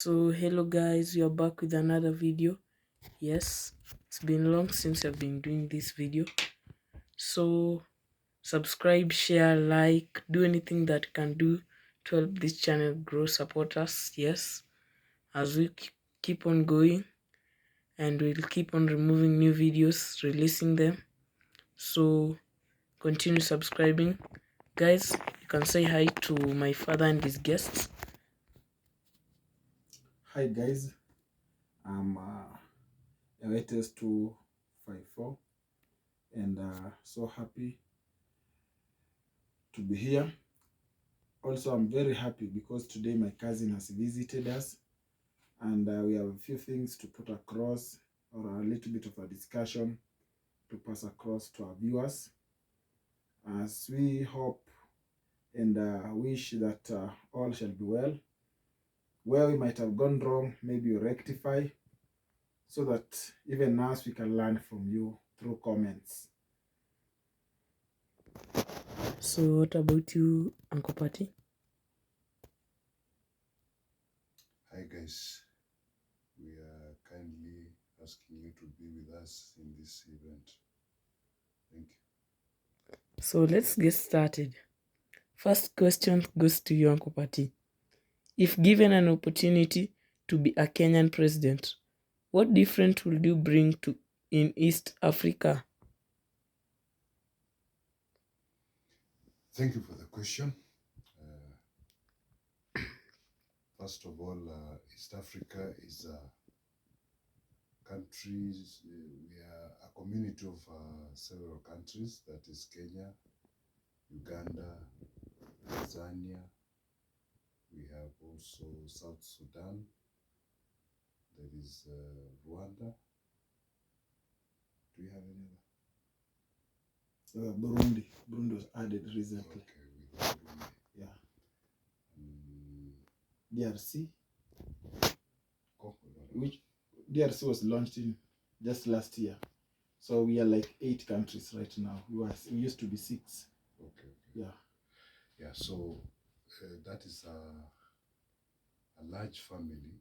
So hello guys, we are back with another video. Yes, it's been long since I've been doing this video. So subscribe, share, like, do anything that can do to help this channel grow, support us. Yes, as we keep on going, and we'll keep on removing new videos, releasing them. So continue subscribing. Guys, you can say hi to my father and his guests. Hi guys, I'm Ewetes 254 and so happy to be here. Also, I'm very happy because today my cousin has visited us and we have a few things to put across, or a little bit of a discussion to pass across to our viewers, as we hope and wish that all shall be well. Where we might have gone wrong, maybe you rectify, so that even us we can learn from you through comments. So what about you, Uncle Patty? Hi guys, we are kindly asking you to be with us in this event. Thank you. So let's get started. First question goes to you, Uncle Patty. If given an opportunity to be a Kenyan president, what difference would you bring to in East Africa? Thank you for the question. First of all, East Africa is a countries. We are a community of several countries. That is Kenya, Uganda, Tanzania. We have also South Sudan. There is Rwanda. Do you have any other? Burundi. Burundi was added recently. Okay, with Burundi. Yeah. Mm, DRC, Congo. which DRC was launched in just last year. So we are like 8 countries right now. We used to be 6. Okay. Yeah. Yeah, so that is a large family.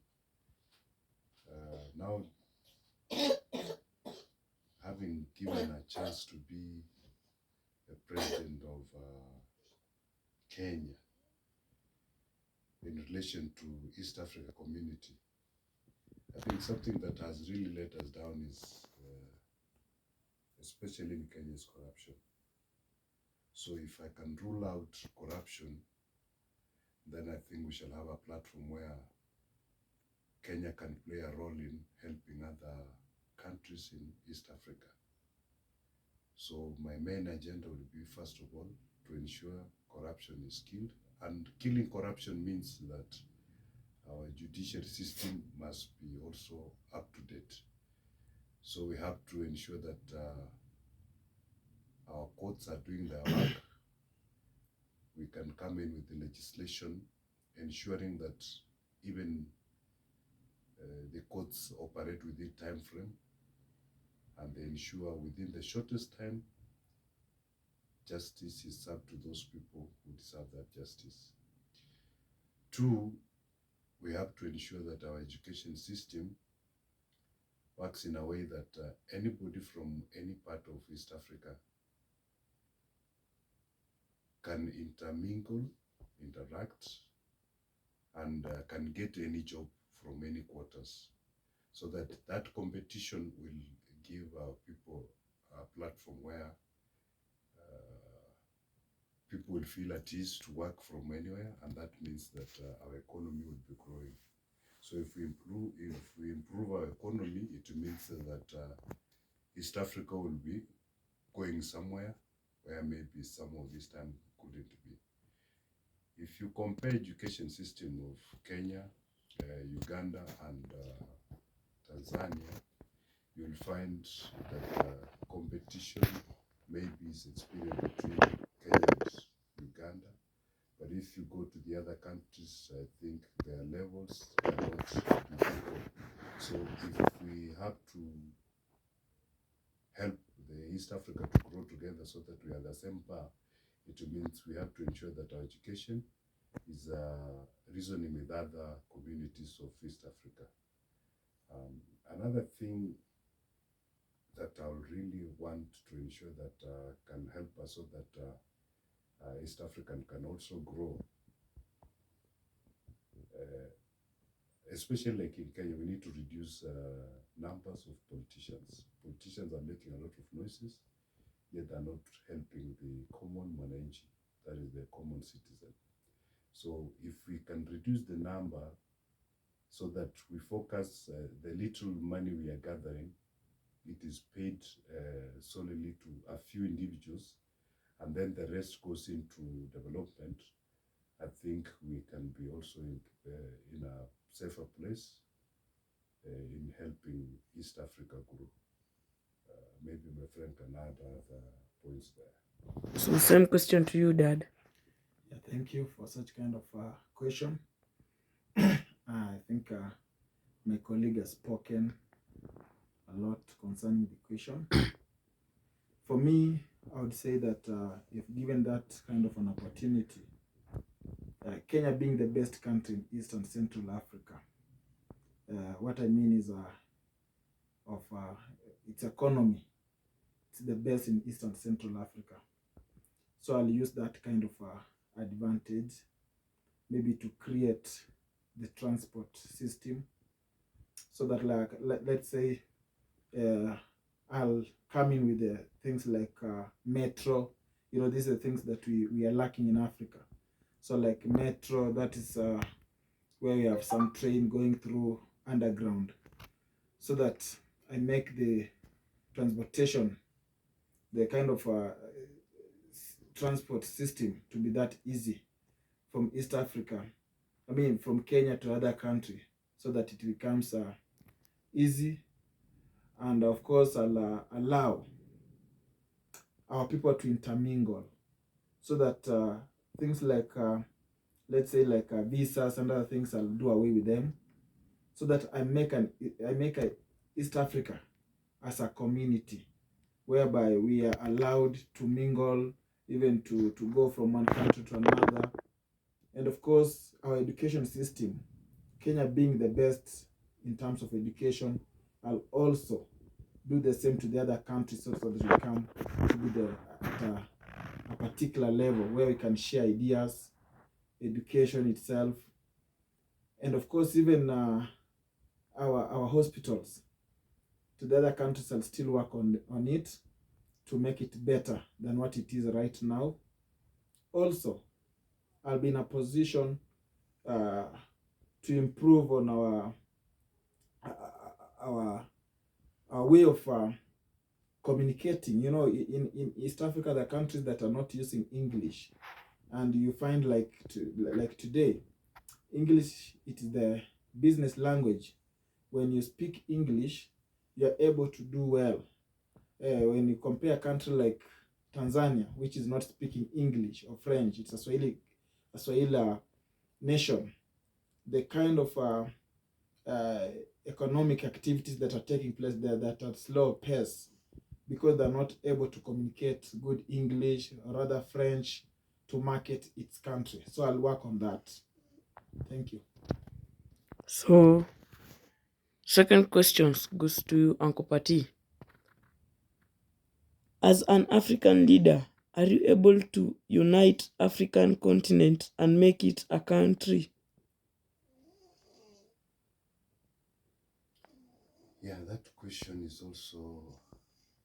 Now, having given a chance to be the president of Kenya in relation to East Africa community, I think something that has really let us down is especially in Kenya's corruption. So if I can rule out corruption, then I think we shall have a platform where Kenya can play a role in helping other countries in East Africa. So my main agenda will be, first of all, to ensure corruption is killed. And killing corruption means that our judicial system must be also up to date. So we have to ensure that our courts are doing their work. We can come in with the legislation ensuring that even the courts operate within time frame, and they ensure within the shortest time justice is served to those people who deserve that justice. 2, we have to ensure that our education system works in a way that anybody from any part of East Africa can intermingle, interact, and can get any job from any quarters, so that that competition will give our people a platform where people will feel at ease to work from anywhere, and that means that our economy will be growing. So if we improve our economy, it means that East Africa will be going somewhere where maybe some of this time couldn't be. If you compare education system of Kenya, Uganda, and Tanzania, you'll find that competition maybe is experienced between Kenya and Uganda. But if you go to the other countries, I think their levels are not equal. So if we have to help the East Africa to grow together so that we are the same bar, it means we have to ensure that our education is reasoning with other communities of East Africa. Another thing that I would really want to ensure that can help us so that East African can also grow, especially like in Kenya, we need to reduce numbers of politicians. Politicians are making a lot of noises, yet they're not helping the common mwananchi, that is the common citizen. So if we can reduce the number so that we focus the little money we are gathering, it is paid solely to a few individuals, and then the rest goes into development, I think we can be also in a safer place in helping East Africa grow. Maybe my friend can add other points there. So same question to you, Dad. Yeah, thank you for such kind of question. I think my colleague has spoken a lot concerning the question. For me, I would say that if given that kind of an opportunity, Kenya being the best country in East and Central Africa, what I mean is of its economy, it's the best in East and Central Africa. So I'll use that kind of advantage maybe to create the transport system so that, like, let's say I'll come in with things like metro. You know, these are things that we are lacking in Africa. So like metro, that is where we have some train going through underground, so that I make the transportation, the kind of transport system to be that easy from East Africa, I mean from Kenya to other country, so that it becomes easy. And of course I'll allow our people to intermingle, so that things like let's say like visas and other things, I'll do away with them, so that I make a East Africa as a community whereby we are allowed to mingle, even to go from one country to another. And of course, our education system, Kenya being the best in terms of education, I'll also do the same to the other countries, so that we come to be at a particular level where we can share ideas, education itself, and of course even our hospitals to the other countries. I'll still work on it to make it better than what it is right now. Also, I'll be in a position to improve on our way of communicating. You know, in East Africa, the countries that are not using English, and you find like today, English, it is the business language. When you speak English, you're able to do well. When you compare a country like Tanzania, which is not speaking English or French, it's a Swahili nation, the kind of economic activities that are taking place there, that are slow pace, because they're not able to communicate good English or rather French to market its country. So I'll work on that. Thank you. So second question goes to Uncle Pati. As an African leader, are you able to unite African continent and make it a country? Yeah, that question is also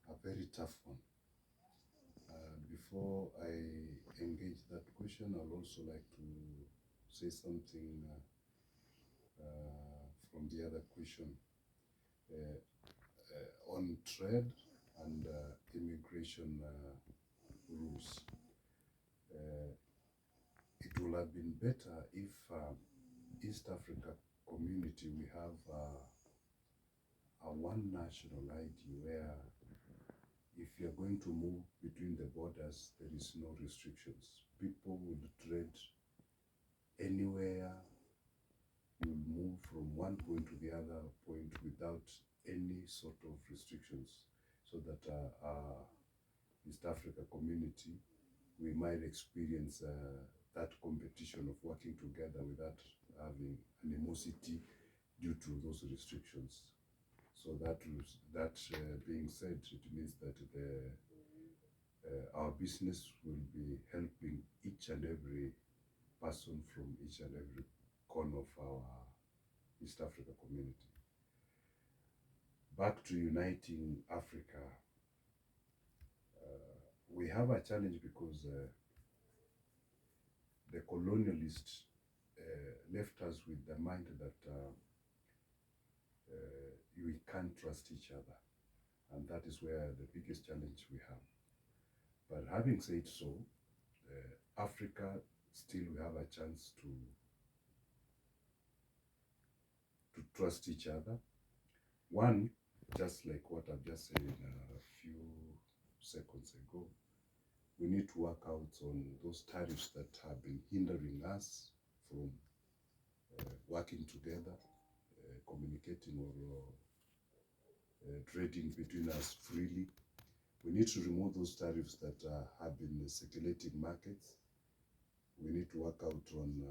a very tough one. Before I engage that question, I'd also like to say something from the other question on trade and immigration rules. It would have been better if East Africa community, we have a one national ID where if you're going to move between the borders, there is no restrictions. People will trade anywhere. You will move from one point to the other point without any sort of restrictions, so that East Africa community, we might experience that competition of working together without having animosity due to those restrictions. So that being said, it means that our business will be helping each and every person from each and every corner of our East Africa community. Back to uniting Africa, we have a challenge because the colonialists left us with the mind that we can't trust each other, and that is where the biggest challenge we have. But having said so, Africa still we have a chance to trust each other. One, just like what I've just said a few seconds ago, we need to work out on those tariffs that have been hindering us from working together, communicating or trading between us freely. We need to remove those tariffs that have been circulating markets. We need to work out on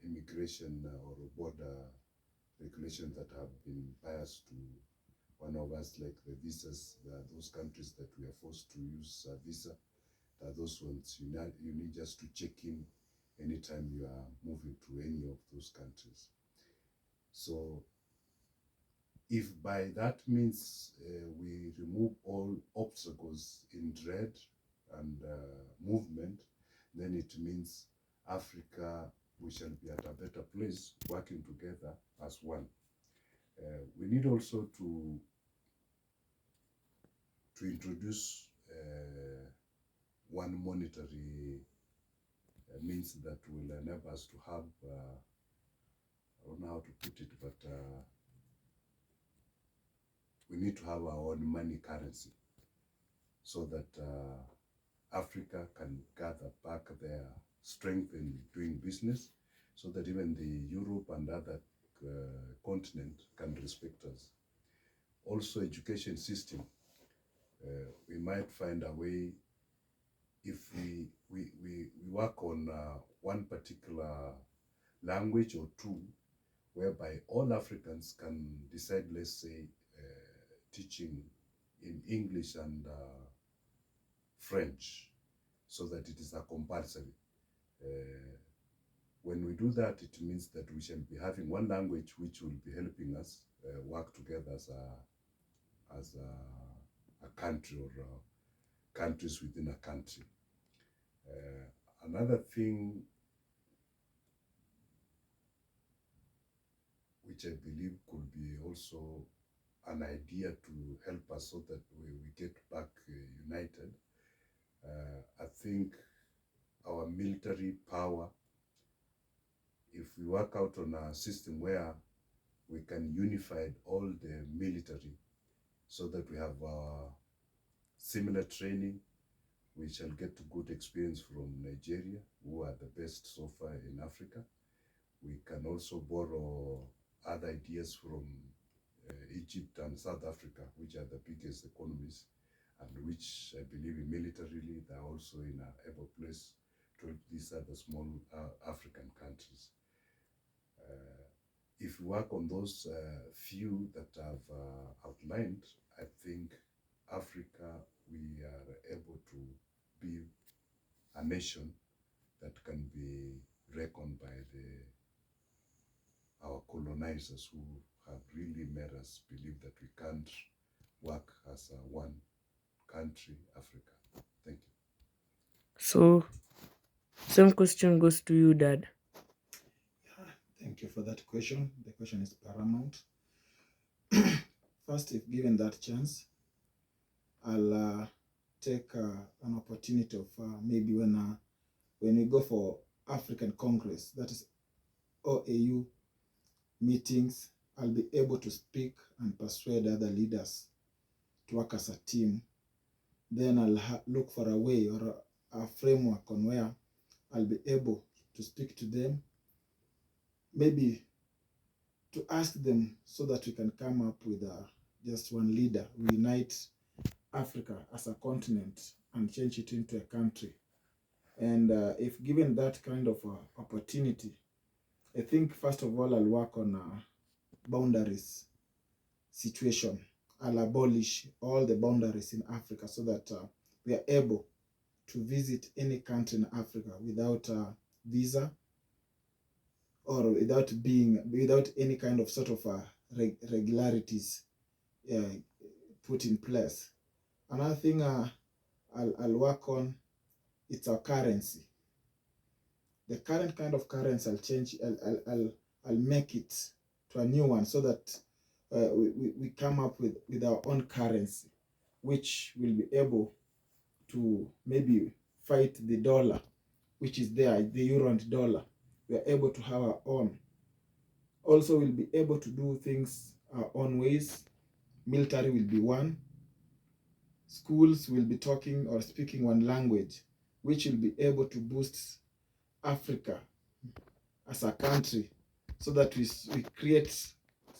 immigration or border regulations that have been biased to one of us, like the visas. There are those countries that we are forced to use a visa. There are those ones you need just to check in anytime you are moving to any of those countries. So if by that means we remove all obstacles in trade and movement, then it means Africa, we shall be at a better place working together as one. We need also to introduce one monetary means that will enable us to have, I don't know how to put it, but we need to have our own money currency so that Africa can gather back their strength in doing business, so that even the Europe and other continent can respect us. Also, education system. We might find a way if we work on one particular language or two, whereby all Africans can decide, let's say, teaching in English and French, so that it is a compulsory. When we do that, it means that we shall be having one language which will be helping us work together as a country or countries within a country. Another thing which I believe could be also an idea to help us so that we get back united. I think our military power, if we work out on a system where we can unify all the military so that we have similar training, we shall get good experience from Nigeria, who are the best so far in Africa. We can also borrow other ideas from Egypt and South Africa, which are the biggest economies, and which I believe militarily they are also in a able place to help these other small African countries. If we work on those few that I've outlined, I think Africa, we are able to be a nation that can be reckoned by our colonizers, who have really made us believe that we can't work as one country, Africa. Thank you. So, same question goes to you, Dad. Thank you for that question. The question is paramount. First, if given that chance, I'll take an opportunity of maybe when we go for African Congress, that is OAU meetings, I'll be able to speak and persuade other leaders to work as a team. Then I'll look for a way or a framework on where I'll be able to speak to them, maybe to ask them so that we can come up with just one leader, unite Africa as a continent and change it into a country. And if given that kind of opportunity, I think first of all I'll work on boundaries situation. I'll abolish all the boundaries in Africa so that we are able to visit any country in Africa without visa or without any kind of sort of regularities uh, put in place. Another thing I'll work on, it's our currency. The current kind of currency I'll change. I'll make it to a new one so that we come up with our own currency, which will be able to maybe fight the dollar, which is there, the euro and dollar. We are able to have our own. Also, we'll be able to do things our own ways. Military will be one. Schools will be talking or speaking one language, which will be able to boost Africa as a country so that we create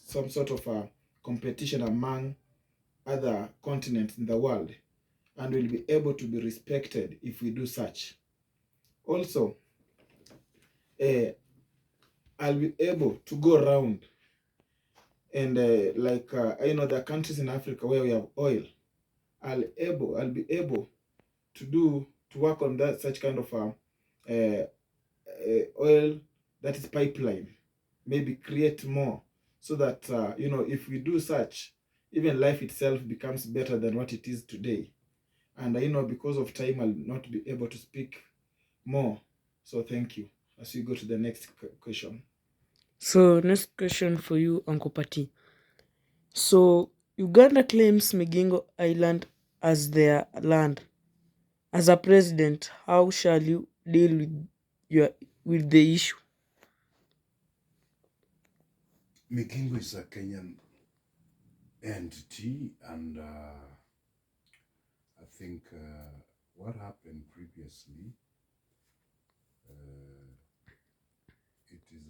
some sort of a competition among other continents in the world, and will be able to be respected if we do such. Also, I'll be able to go around and there are countries in Africa where we have oil. I'll be able to work on that such kind of oil that is pipeline, maybe create more so that if we do such, even life itself becomes better than what it is today. And because of time I'll not be able to speak more, so thank you. As we go to the next question. So next question for you, Uncle Pati. So Uganda claims Migingo Island as their land. As a president, how shall you deal your with the issue? Migingo is a Kenyan entity, and I think what happened previously, it is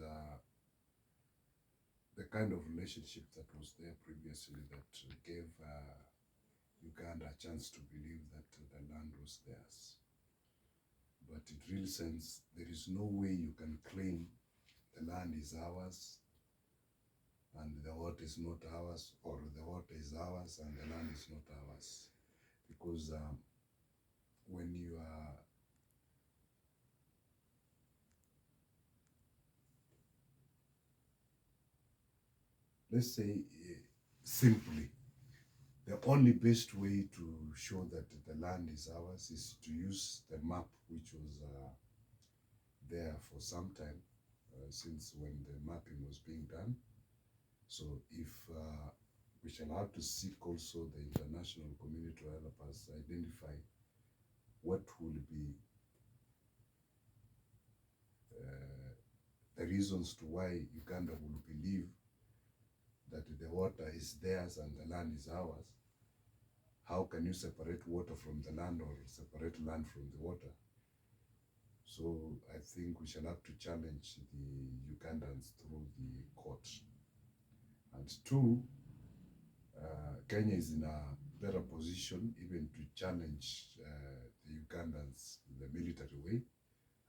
the kind of relationship that was there previously that gave Uganda a chance to believe that the land was theirs. But in real sense, there is no way you can claim the land is ours and the water is not ours, or the water is ours and the land is not ours. Because when you are let's say simply, the only best way to show that the land is ours is to use the map which was there for some time, since when the mapping was being done. So if we shall have to seek also the international community to help us identify what will be the reasons to why Uganda will believe that the water is theirs and the land is ours. How can you separate water from the land or separate land from the water? So I think we shall have to challenge the Ugandans through the court. And two, Kenya is in a better position even to challenge the Ugandans in the military way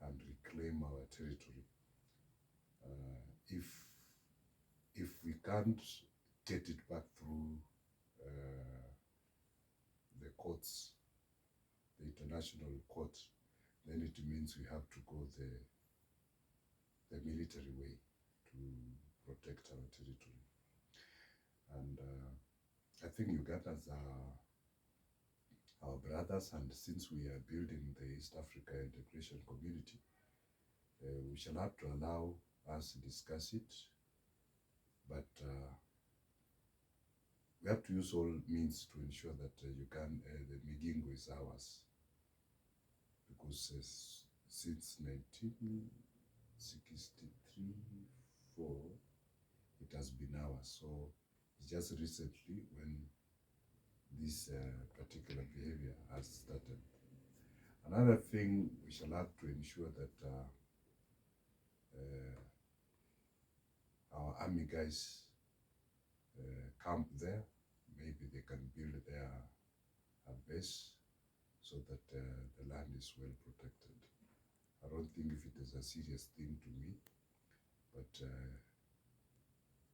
and reclaim our territory. If we can't get it back through the courts, the international court, then it means we have to go the military way to protect our territory. And I think Ugandans are our brothers, and since we are building the East Africa Integration Community, we shall have to allow us to discuss it, but we have to use all means to ensure that the Migingo is ours, because since 1963-4, it has been ours. So just recently when this particular behavior has started. Another thing, we shall have to ensure that our army guys camp there. Maybe they can build their base so that the land is well protected. I don't think if it is a serious thing to me, but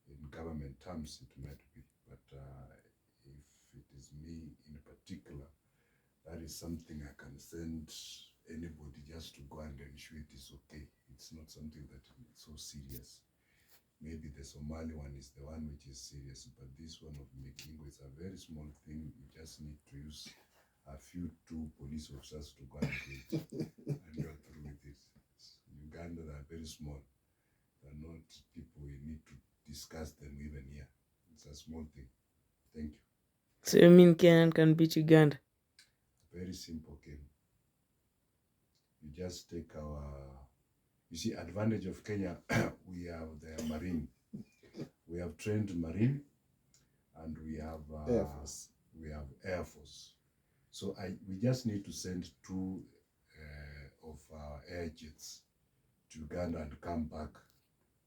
in government terms it might be. But if it is me in particular, that is something I can send anybody just to go and ensure it is okay. It's not something that is so serious. Maybe the Somali one is the one which is serious, but this one of Migingo is a very small thing. You just need to use a few two police officers to go and do it, and you're through with it. Uganda, they are very small. They're not people we need to discuss them even here. It's a small thing. Thank you. So you mean Kenyan can beat Uganda? Very simple game. You just take our, you see, advantage of Kenya, we have the Marine. We have trained Marine, and we have Air Force. We have Air Force. So we just need to send two of our air jets to Uganda and come back.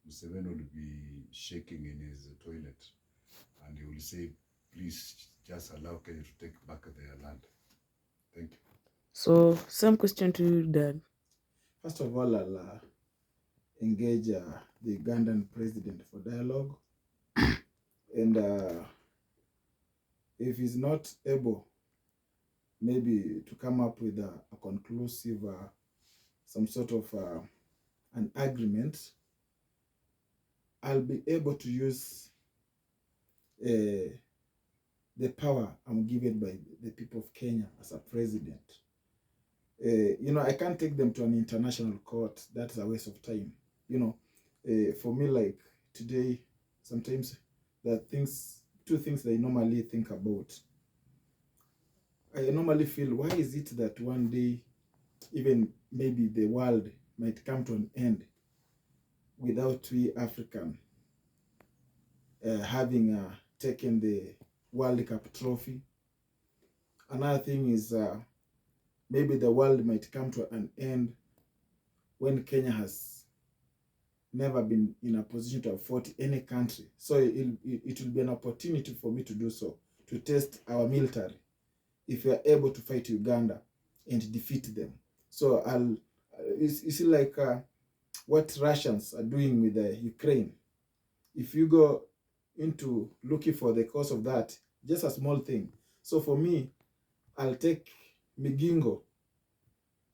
Museveni will be shaking in his toilet, and he will say, please just allow Kenya to take back their land. Thank you. So, some question to you, Dad. First of all, I'll engage the Ugandan president for dialogue. And if he's not able maybe to come up with a conclusive, some sort of an agreement, I'll be able to use the power I'm given by the people of Kenya as a president. You know, I can't take them to an international court. That's a waste of time. You know, for me, like today, sometimes there are two things that I normally think about. I normally feel, why is it that one day, even maybe the world might come to an end without we African having taken the World Cup trophy? Another thing is maybe the world might come to an end when Kenya has never been in a position to afford any country. So it will be an opportunity for me to do so, to test our military, if we are able to fight Uganda and defeat them. So you see, like what Russians are doing with Ukraine. If you go into looking for the cause of that, just a small thing. So for me, I'll take Migingo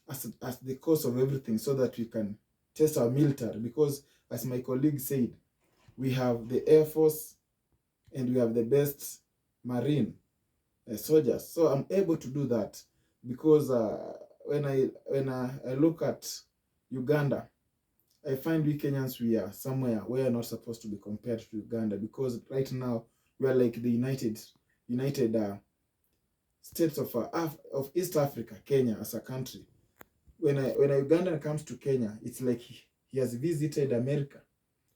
as the cause of everything, so that we can test our military. Because as my colleague said, we have the Air Force and we have the best Marine soldiers. So I'm able to do that, because when I look at Uganda, I find we Kenyans, we are somewhere we are not supposed to be compared to Uganda, because right now we are like the United States of East Africa, Kenya as a country. When a Ugandan comes to Kenya, it's like he has visited America.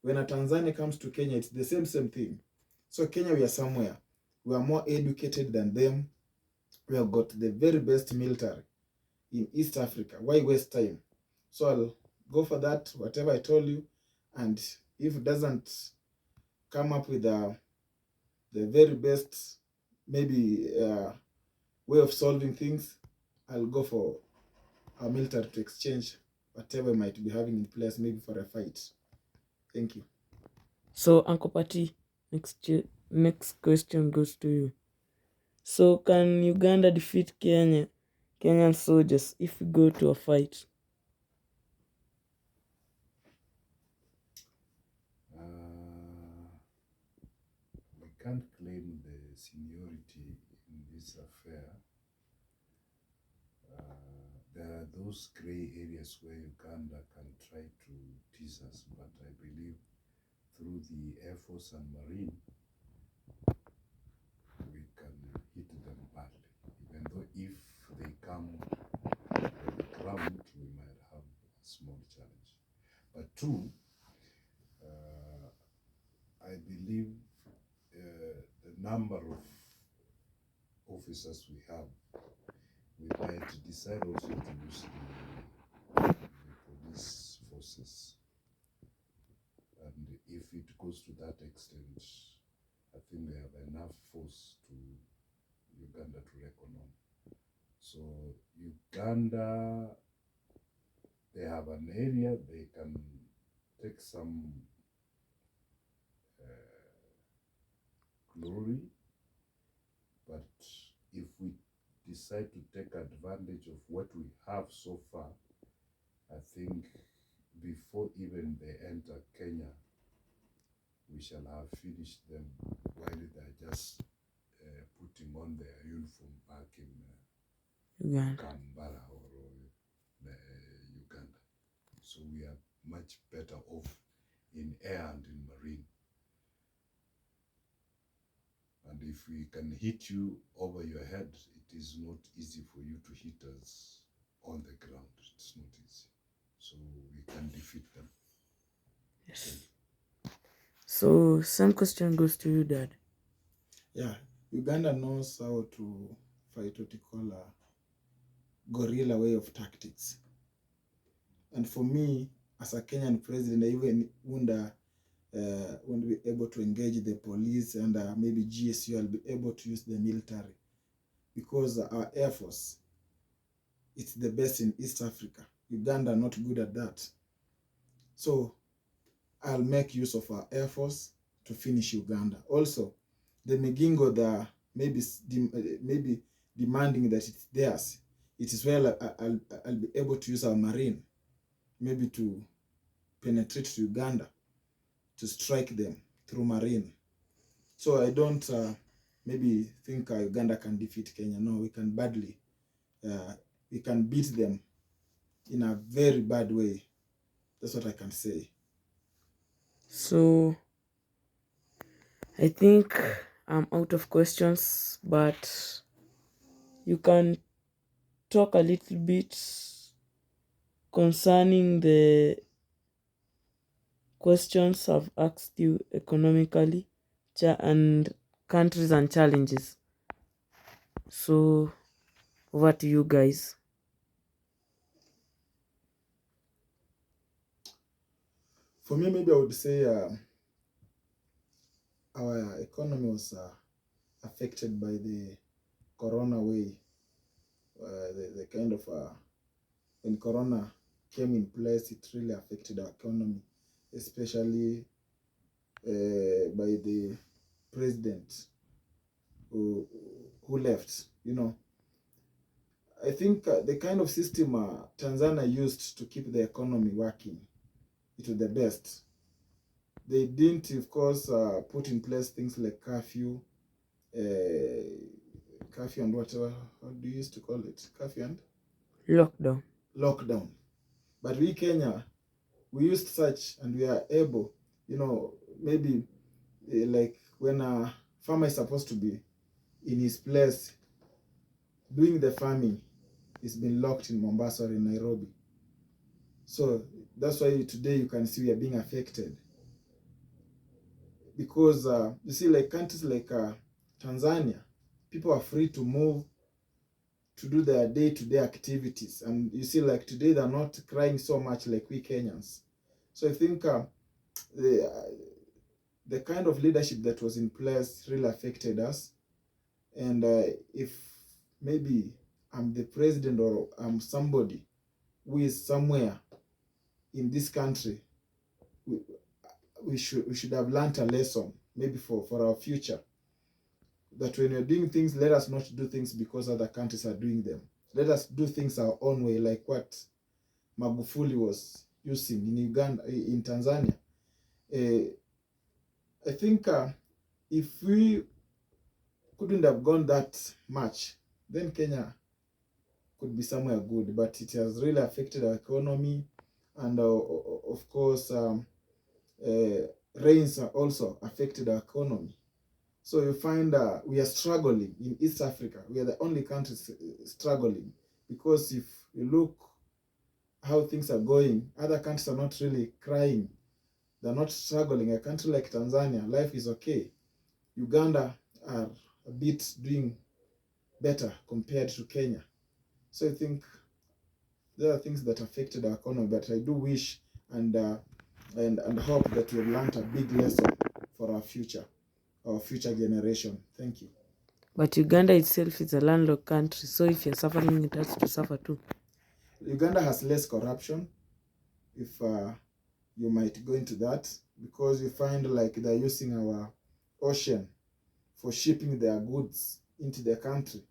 When a Tanzania comes to Kenya, it's the same thing. So Kenya, we are somewhere. We are more educated than them. We have got the very best military in East Africa. Why waste time? So I'll go for that, whatever I told you. And if it doesn't come up with the very best, maybe way of solving things, I'll go for our military to exchange whatever we might be having in place, maybe for a fight. Thank you. So, Uncle Pati, next question goes to you. So, can Uganda defeat Kenyan soldiers if we go to a fight? We can't claim the seniority in this affair. There are those gray areas where Uganda can try to tease us, but I believe through the Air Force and Marine, we can hit them badly. Even though if they come on the ground, we might have a small challenge. But two, I believe the number of officers we have, we might decide also to use the police forces. And if it goes to that extent, I think they have enough force to Uganda to reckon on. So Uganda, they have an area they can take some glory, but if we decide to take advantage of what we have so far, I think before even they enter Kenya, we shall have finished them while they're just putting on their uniform back in Uganda. Kampala or Uganda. So we are much better off in air and in marine. And if we can hit you over your head, it is not easy for you to hit us on the ground. It's not easy. So we can defeat them. Yes. So same question goes to you, Dad. Yeah, Uganda knows how to fight what you call a guerrilla way of tactics. And for me, as a Kenyan president, I even wonder won't be able to engage the police and maybe GSU. I'll be able to use the military because our Air Force, it's the best in East Africa. Uganda are not good at that. So I'll make use of our Air Force to finish Uganda. Also, the Migingo, the maybe demanding that it's theirs. It is well I'll be able to use our Marine maybe to penetrate to Uganda, to strike them through Marine. So I don't maybe think Uganda can defeat Kenya. No, we can badly. We can beat them in a very bad way. That's what I can say. So I think I'm out of questions, but you can talk a little bit concerning the questions I've asked you economically and countries and challenges. So over to you guys. For me, maybe I would say our economy was affected by the corona way. The kind of when corona came in place, it really affected our economy, especially by the president who left. You know, I think the kind of system Tanzania used to keep the economy working, it was the best. They didn't, of course, put in place things like curfew and whatever. How do you used to call it? Curfew and lockdown. But we Kenya, we used such, and we are able, you know, maybe like when a farmer is supposed to be in his place doing the farming, it's been locked in Mombasa or in Nairobi. So that's why today you can see we are being affected. Because you see, like countries like Tanzania, people are free to move to do their day-to-day activities. And you see, like today, they're not crying so much like we Kenyans. So I think the kind of leadership that was in place really affected us. And if maybe I'm the president or I'm somebody who is somewhere in this country, we should have learned a lesson maybe for our future, that when you're doing things, let us not do things because other countries are doing them. Let us do things our own way, like what Magufuli was using in Uganda, in Tanzania. I think if we couldn't have gone that much, then Kenya could be somewhere good. But it has really affected our economy, and of course, rains also affected our economy. So you find we are struggling in East Africa. We are the only country struggling, because if you look how things are going, other countries are not really crying. They're not struggling. A country like Tanzania, life is okay. Uganda are a bit doing better compared to Kenya. So I think there are things that affected our economy, but I do wish and hope that we have learned a big lesson for our future generation. Thank you. But Uganda itself is a landlocked country, so if you're suffering, it has to suffer too. Uganda has less corruption. if you might go into that, because you find like they're using our ocean for shipping their goods into their country.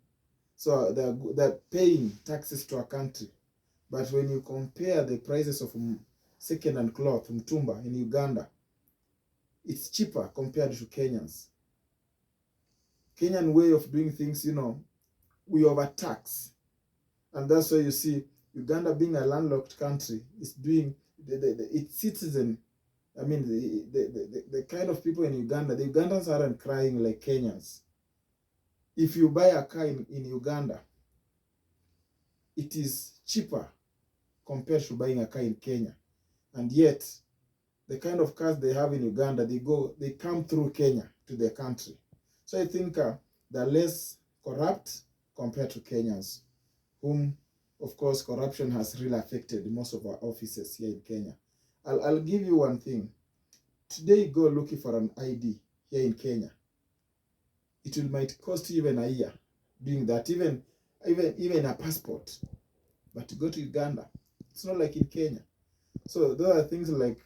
So they're paying taxes to our country. But when you compare the prices of second-hand cloth, mtumba, in Uganda, it's cheaper compared to Kenyans. Kenyan way of doing things, we overtax. And that's why you see Uganda, being a landlocked country, is doing its citizen. I mean, the kind of people in Uganda, the Ugandans aren't crying like Kenyans. If you buy a car in Uganda, it is cheaper compared to buying a car in Kenya. And yet, the kind of cars they have in Uganda, they come through Kenya to their country. So I think they're less corrupt compared to Kenyans, whom, of course, corruption has really affected most of our offices here in Kenya. I'll give you one thing. Today, go looking for an ID here in Kenya. It might cost you even a year doing that, even a passport. But to go to Uganda, it's not like in Kenya. So those are things like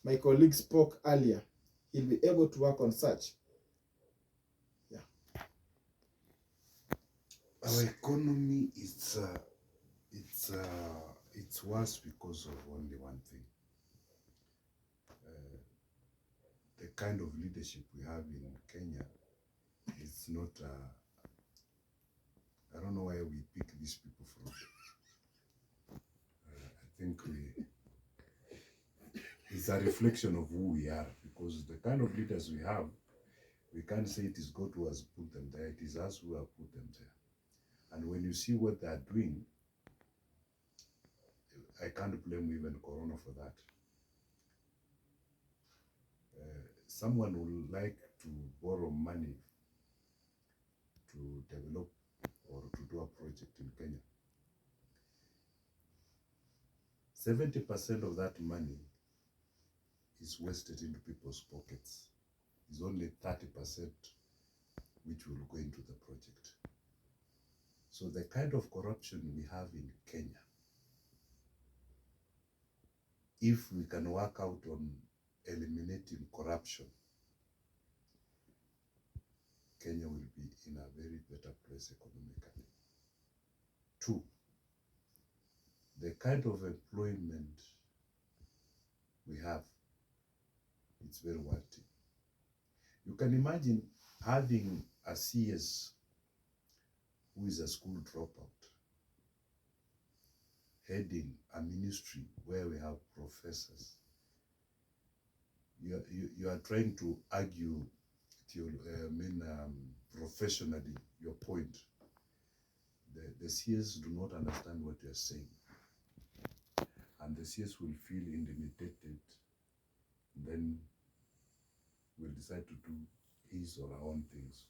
my colleague spoke earlier. He'll be able to work on such. Yeah. Our economy it's worse because of only one thing. The kind of leadership we have in Kenya is not. I don't know where we pick these people from. I think it's a reflection of who we are, because the kind of leaders we have, we can't say it is God who has put them there. It is us who have put them there. And when you see what they are doing, I can't blame even Corona for that. Someone would like to borrow money to develop or to do a project in Kenya. 70% of that money is wasted into people's pockets. It's only 30% which will go into the project. So the kind of corruption we have in Kenya, if we can work out on eliminating corruption, Kenya will be in a very better place economically. 2, the kind of employment we have, it's very worthy. You can imagine having a CS who is a school dropout, heading a ministry where we have professors. You are trying to argue professionally your point. The CS do not understand what you are saying, and the CS will feel intimidated, then will decide to do his or her own things.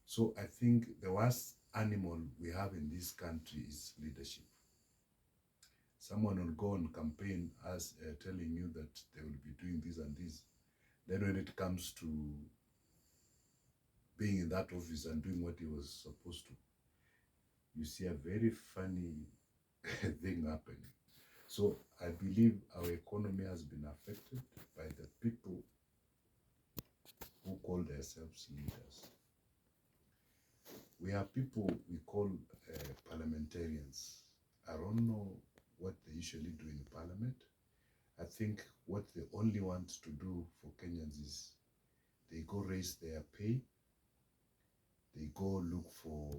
So I think the worst animal we have in this country is leadership. Someone will go on campaign as telling you that they will be doing this and this. Then when it comes to being in that office and doing what he was supposed to, you see a very funny thing happening. So I believe our economy has been affected by the people who call themselves leaders. We have people we call parliamentarians. I don't know what they usually do in parliament. I think what they only want to do for Kenyans is they go raise their pay, they go look for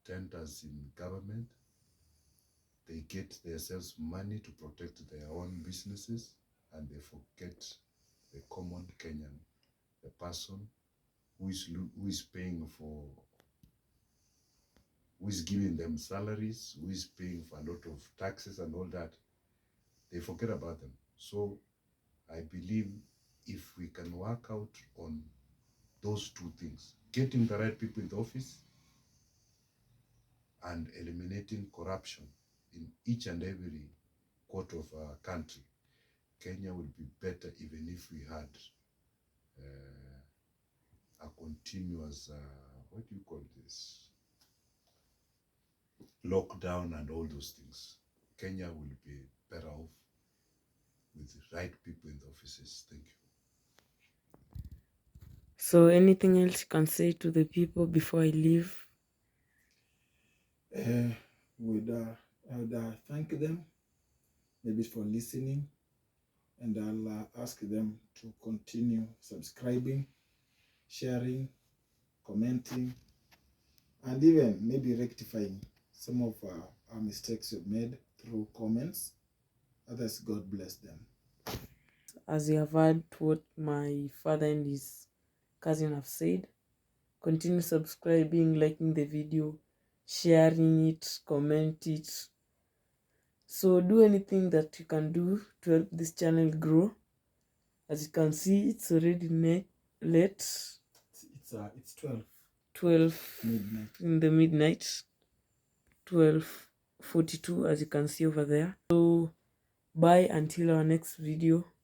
tenders in government, they get themselves money to protect their own businesses, and they forget the common Kenyan, the person who is paying for, who is giving them salaries, who is paying for a lot of taxes and all that. They forget about them. So I believe if we can work out on those two things, getting the right people in the office and eliminating corruption in each and every quarter of our country, Kenya will be better even if we had a continuous, what do you call this? Lockdown and all those things. Kenya will be better off with the right people in the offices. Thank you. So anything else you can say to the people before I leave? I would thank them maybe for listening, and I'll ask them to continue subscribing, sharing, commenting, and even maybe rectifying some of our mistakes we've made through comments. Others, God bless them. As you have heard what my father and his cousin have said, continue subscribing, liking the video, sharing it, comment it. So do anything that you can do to help this channel grow. As you can see, it's already late. It's 12 midnight. in the midnight. 12:42, as you can see over there. So bye until our next video.